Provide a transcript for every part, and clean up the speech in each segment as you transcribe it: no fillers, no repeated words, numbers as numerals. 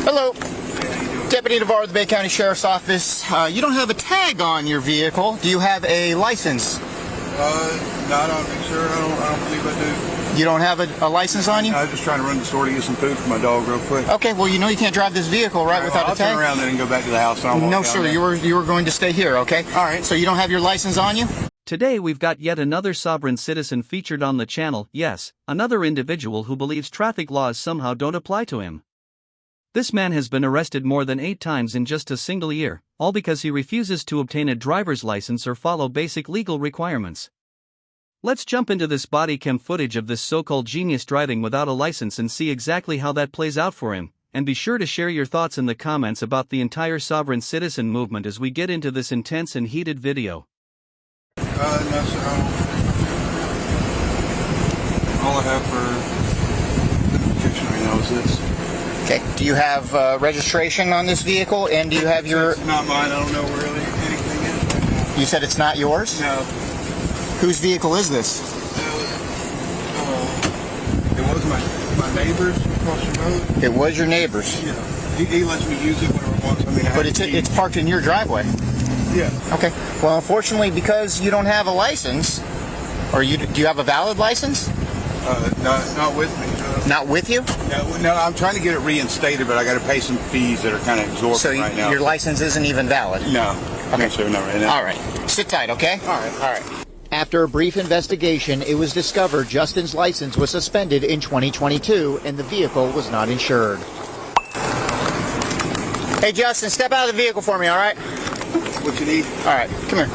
Hello. Deputy Navarro of the Bay County Sheriff's Office. You don't have a tag on your vehicle. Do you have a license? Not on me, sir. I don't believe I do. You don't have a license on you? I was just trying to run the store to get some food for my dog real quick. Okay, well, you know you can't drive this vehicle, right, without a tag? I'll turn around then and go back to the house. And I'll walk No, down sir. there. You were going to stay here, okay? All right. So you don't have your license on you? Today we've got yet another sovereign citizen featured on the channel. Yes, another individual who believes traffic laws somehow don't apply to him. This man has been arrested more than 8 times in just a single year, all because he refuses to obtain a driver's license or follow basic legal requirements. Let's jump into this body cam footage of this so-called genius driving without a license and see exactly how that plays out for him, and be sure to share your thoughts in the comments about the entire sovereign citizen movement as we get into this intense and heated video. No, sir. All I have for identification right now is this. Okay. Do you have registration on this vehicle, and do you have your... It's not mine. I don't know where really anything is. You said it's not yours? No. Whose vehicle is this? It was my neighbor's across the road. It was your neighbor's? Yeah. He lets me use it whenever he wants. I mean, But it's parked in your driveway? Yeah. Okay. Well, unfortunately, because you don't have a license, or do you have a valid license? Not with me. Not with you? No, I'm trying to get it reinstated, but I got to pay some fees that are kind of exorbitant So right now. your license isn't even valid? No. Okay. No, sir, not right now. All right. Sit tight, okay? All right. All right. After a brief investigation, it was discovered Justin's license was suspended in 2022 and the vehicle was not insured. Hey, Justin, step out of the vehicle for me, all right? What you need? All right, come here.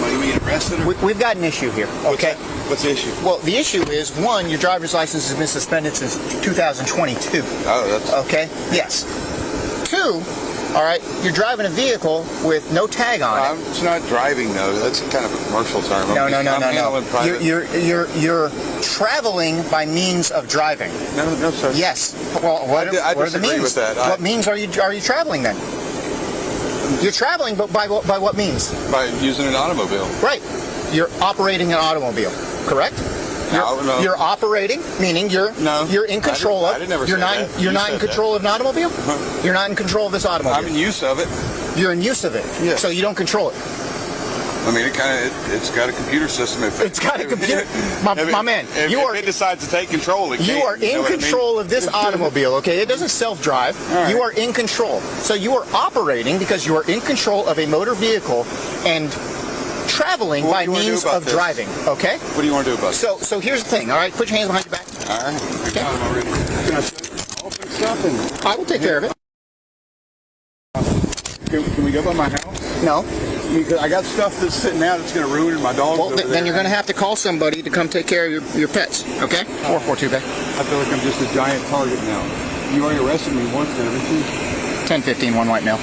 Are you being arrested? Or? We've got an issue here, okay? What's the issue? Well, the issue is, one, your driver's license has been suspended since 2022. Oh, that's... Okay? Yes. 2, all right, you're driving a vehicle with no tag on it. It's not driving, though. That's kind of a commercial term. No. You're traveling by means of driving. No, sir. Yes. Well, what are the means? With that. What means are you traveling then? You're traveling, but by what means? By using an automobile. Right. You're operating an automobile, correct? No. You're operating, meaning you're in control of. I didn't ever you're say not. that. You're not in control of an automobile. You're not in control of this automobile. I'm in use of it. You're in use of it. Yes. So you don't control it. I mean, it's got a computer system. It's got a computer. My man, if it decides to take control, it you are in control of this automobile, okay? It doesn't self-drive. Right. You are in control. So you are operating because you are in control of a motor vehicle and traveling by means of driving, okay? What do you want to do about it? So here's the thing, all right? Put your hands behind your back. All right. Okay. Can I all fix stuff? And I will take care of it. can we go by my house? No. Because I got stuff that's sitting out that's going to ruin my dog. Well, then you're going to have to call somebody to come take care of your pets, okay? 442 back. I feel like I'm just a giant target now. You already arrested me once, haven't you? 1015, one white male.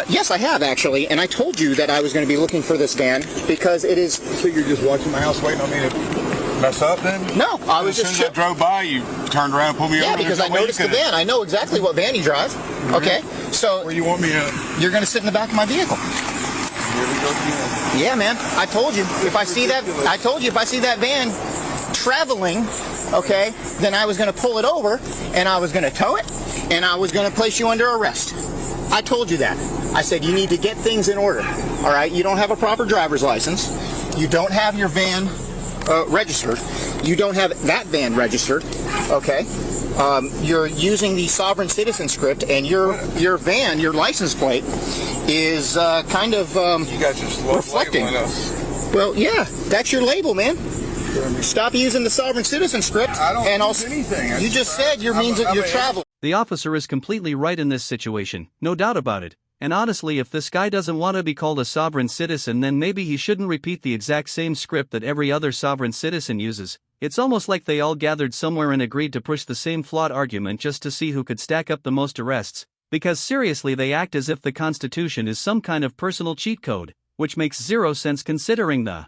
Yes, I have, actually, and I told you that I was going to be looking for this van because it is... So you're just watching my house waiting on me to mess up then? No, I was as soon as I drove by, you turned around and pulled me over. Yeah, because I noticed the van. I know exactly what van you drive, okay? So... Where you want me at? You're going to sit in the back of my vehicle. Here we go again. Yeah, man. I told you if I see that van traveling, okay, then I was going to pull it over and I was going to tow it and I was going to place you under arrest. I told you that. I said you need to get things in order. All right, you don't have a proper driver's license. You don't have your van registered. You don't have that van registered. Okay. You're using the sovereign citizen script, and your van, your license plate, is kind of you guys just reflecting. Us. Well, yeah, that's your label, man. Stop using the sovereign citizen script. I don't and use anything. You just said your means of your travel. The officer is completely right in this situation, no doubt about it. And honestly, if this guy doesn't want to be called a sovereign citizen, then maybe he shouldn't repeat the exact same script that every other sovereign citizen uses. It's almost like they all gathered somewhere and agreed to push the same flawed argument just to see who could stack up the most arrests, because seriously they act as if the Constitution is some kind of personal cheat code, which makes zero sense considering the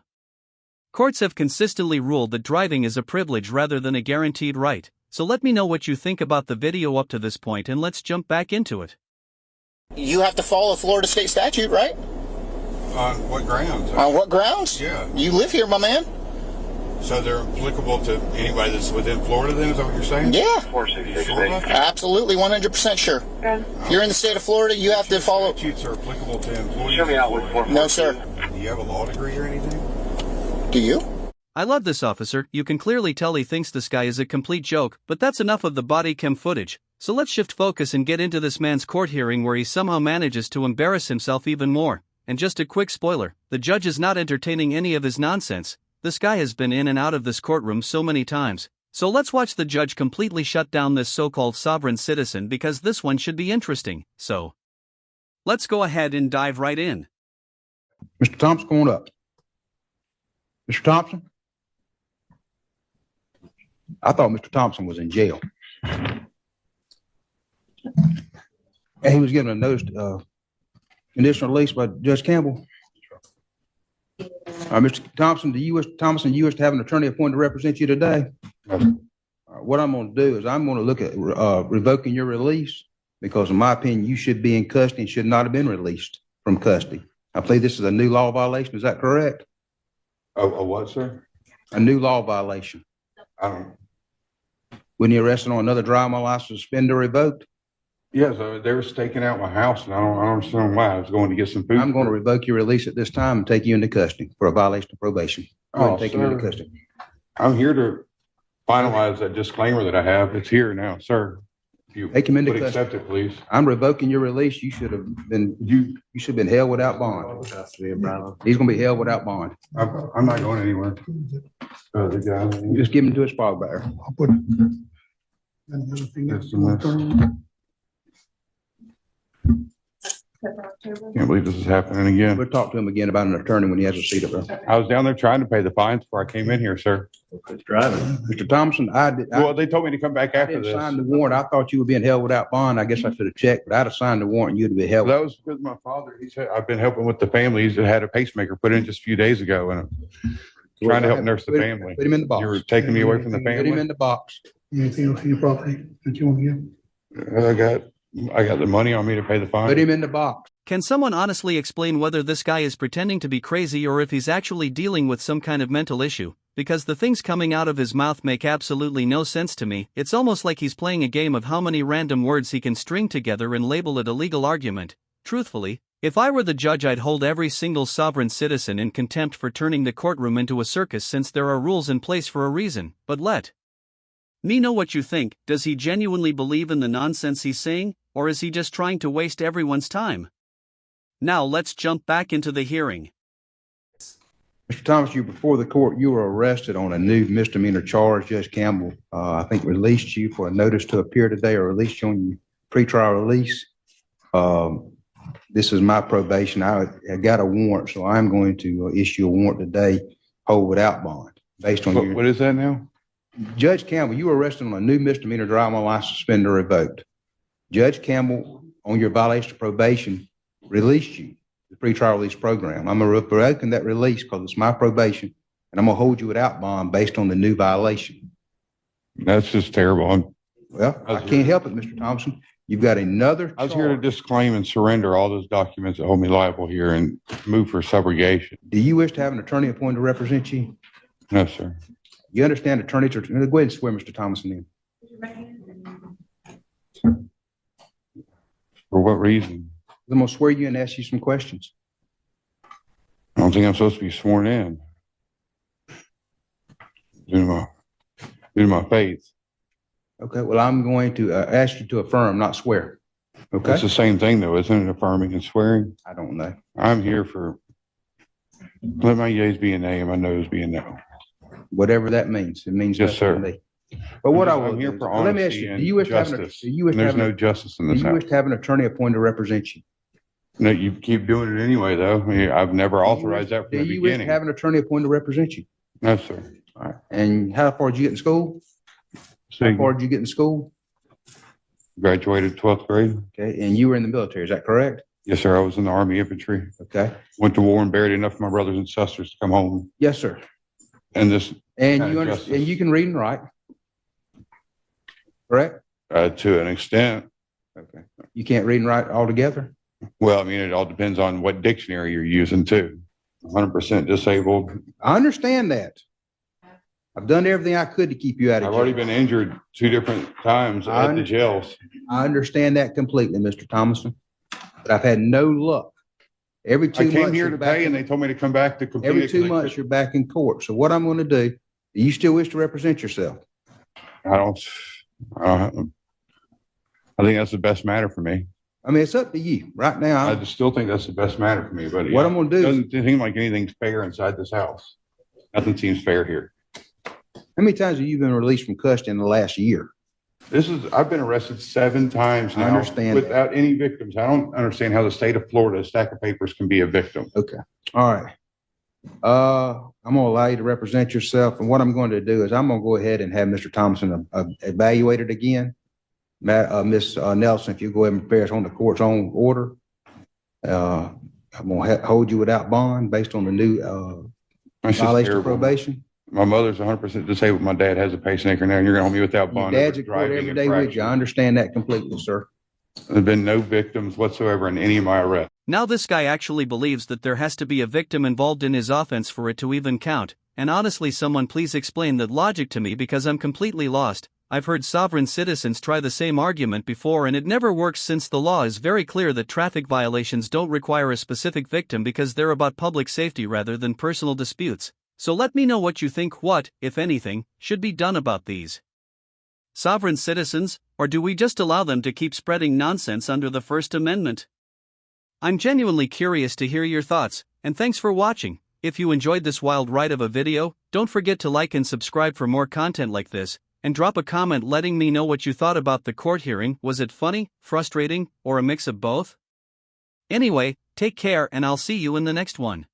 courts have consistently ruled that driving is a privilege rather than a guaranteed right. So let me know what you think about the video up to this point and let's jump back into it. You have to follow Florida state statute, right? On what grounds? On what grounds? Yeah. You live here, my man. So they're applicable to anybody that's within Florida then, is that what you're saying? Yeah, You sure about that? absolutely, 100% sure. If you're in the state of Florida, you have to follow. Statutes are applicable to employees. Show me out with 442. No, sir. Do you have a law degree or anything? Do you? I love this officer. You can clearly tell he thinks this guy is a complete joke, but that's enough of the body cam footage. So let's shift focus and get into this man's court hearing where he somehow manages to embarrass himself even more. And just a quick spoiler, the judge is not entertaining any of his nonsense. This guy has been in and out of this courtroom so many times. So let's watch the judge completely shut down this so-called sovereign citizen because this one should be interesting. So let's go ahead and dive right in. Mr. Thompson, come on up. Mr. Thompson? I thought Mr. Thompson was in jail. And he was given a notice, conditional release by Judge Campbell. Mr. Thompson, do you wish to have an attorney appointed to represent you today? What I'm going to do is I'm going to look at revoking your release because in my opinion, you should be in custody and should not have been released from custody. I believe this is a new law violation. Is that correct? A what, sir? A new law violation. I don't. When you arrested on another driving license, suspended or revoked? Yes, they were staking out my house, and I don't understand why. I was going to get some food. I'm going to revoke your release at this time and take you into custody for a violation of probation. Go ahead and take you into custody. I'm here to finalize that disclaimer that I have. It's here now, sir. If you Take him into would custody. accept it, please. I'm revoking your release. You should have been held without bond. He's going to be held without bond. I'm not going anywhere. The guy. Just give him to his father there. That's the mess. Can't believe this is happening again. We'll talk to him again about an attorney when he has a seat up there. I was down there trying to pay the fines before I came in here, sir. Mr. Thompson, Well, they told me to come back I after didn't this. sign the warrant. I thought you were being held without bond. I guess I should have checked, but I'd have signed the warrant and you'd have been held. That was because my father, he said, I've been helping with the family. He's had a pacemaker put in just a few days ago and I'm trying to help nurse the family. Put him in the box. You were taking me away from the Put him family? in the box. Anything else in your property that you want to give? I got the money on me to pay the fine. Put him in the box. Can someone honestly explain whether this guy is pretending to be crazy or if he's actually dealing with some kind of mental issue? Because the things coming out of his mouth make absolutely no sense to me. It's almost like he's playing a game of how many random words he can string together and label it a legal argument. Truthfully, if I were the judge, I'd hold every single sovereign citizen in contempt for turning the courtroom into a circus since there are rules in place for a reason. But let me know what you think. Does he genuinely believe in the nonsense he's saying, or is he just trying to waste everyone's time? Now let's jump back into the hearing. Mr. Thomas, you before the court, you were arrested on a new misdemeanor charge. Judge Campbell, I think, released you for a notice to appear today or released you on your pretrial release. This is my probation. I got a warrant, so I'm going to issue a warrant today, hold without bond, based on What is that now? Judge Campbell, you were arrested on a new misdemeanor driving license suspended or revoked. Judge Campbell, on your violation of probation, released you, the pretrial release program. I'm revoking that release because it's my probation, and I'm going to hold you without bond based on the new violation. That's just terrible. I can't help it, Mr. Thompson. You've got another I was here to disclaim and surrender all those documents that hold me liable here and move for subrogation. Do you wish to have an attorney appointed to represent you? No, sir. You understand attorneys are, go ahead and swear Mr. Thompson in. For what reason? I'm going to swear you and ask you some questions. I don't think I'm supposed to be sworn in. Due to my faith. Okay, well, I'm going to ask you to affirm, not swear. Okay? It's the same thing though, isn't it? Affirming and swearing. I don't know. I'm here for, let my yeas be a nay and my noes be a no. Whatever that means. It means Yes, nothing sir. to me. But what I will I'm here do for is- let me ask honesty you, do and you wish to have an, justice. do you wish to There's have no an, justice in do this you house. wish to have an attorney appointed to represent you? No, you keep doing it anyway though. I mean, I've never authorized that from Do the you wish to beginning. have an attorney appointed to represent you? No, sir. All right. And how far did you get in school? How far did you get in school? Graduated 12th grade. Okay, and you were in the military, is that correct? Yes, sir. I was in the Army infantry. Okay. Went to war and buried enough of my brothers and sisters to come home. Yes, sir. And this, And Kind you of understand, justice. and you can read and write. Correct? to an extent, Okay. You can't read and write altogether? well, I mean, it all depends on what dictionary you're using too. 100% disabled. I understand that. I've done everything I could to keep you out of I've jail. already been injured 2 different times at the jails. I understand that completely, Mr. Thomason, but I've had no luck. Every 2 I months. came here you're to back pay in- and they told me to come back to complete Every it 2 'cause I months, couldn't- you're back in court. So what I'm going to do, do you still wish to represent yourself? I don't, I think that's the best matter for me. I mean, it's up to you. Right now, I just still think that's the best matter for me, but What I'm gonna do- It doesn't seem like anything's fair inside this house. Nothing seems fair here. how many times have you been released from custody in the last year? I've been arrested 7 times I now understand that. without any victims. I don't understand how the state of Florida, a stack of papers, can be a victim. Okay. All right. I'm going to allow you to represent yourself. And what I'm going to do is I'm going to go ahead and have Mr. Thomason evaluated again. Ms. Nelson, if you go ahead and prepare us on the court's own order, I'm going to hold you without bond based on the new That's just violation of terrible. probation. My mother's 100% disabled. My dad has a pacemaker now, and you're going to hold me without Your bond. dad's over at court driving every day with you. I infraction. understand that completely, sir. There's been no victims whatsoever in any of my arrests. Now this guy actually believes that there has to be a victim involved in his offense for it to even count, and honestly someone please explain that logic to me because I'm completely lost. I've heard sovereign citizens try the same argument before and it never works since the law is very clear that traffic violations don't require a specific victim because they're about public safety rather than personal disputes. So let me know what you think what, if anything, should be done about these sovereign citizens, or do we just allow them to keep spreading nonsense under the First Amendment? I'm genuinely curious to hear your thoughts, and thanks for watching. If you enjoyed this wild ride of a video, don't forget to like and subscribe for more content like this, and drop a comment letting me know what you thought about the court hearing. Was it funny, frustrating, or a mix of both? Anyway, take care and I'll see you in the next one.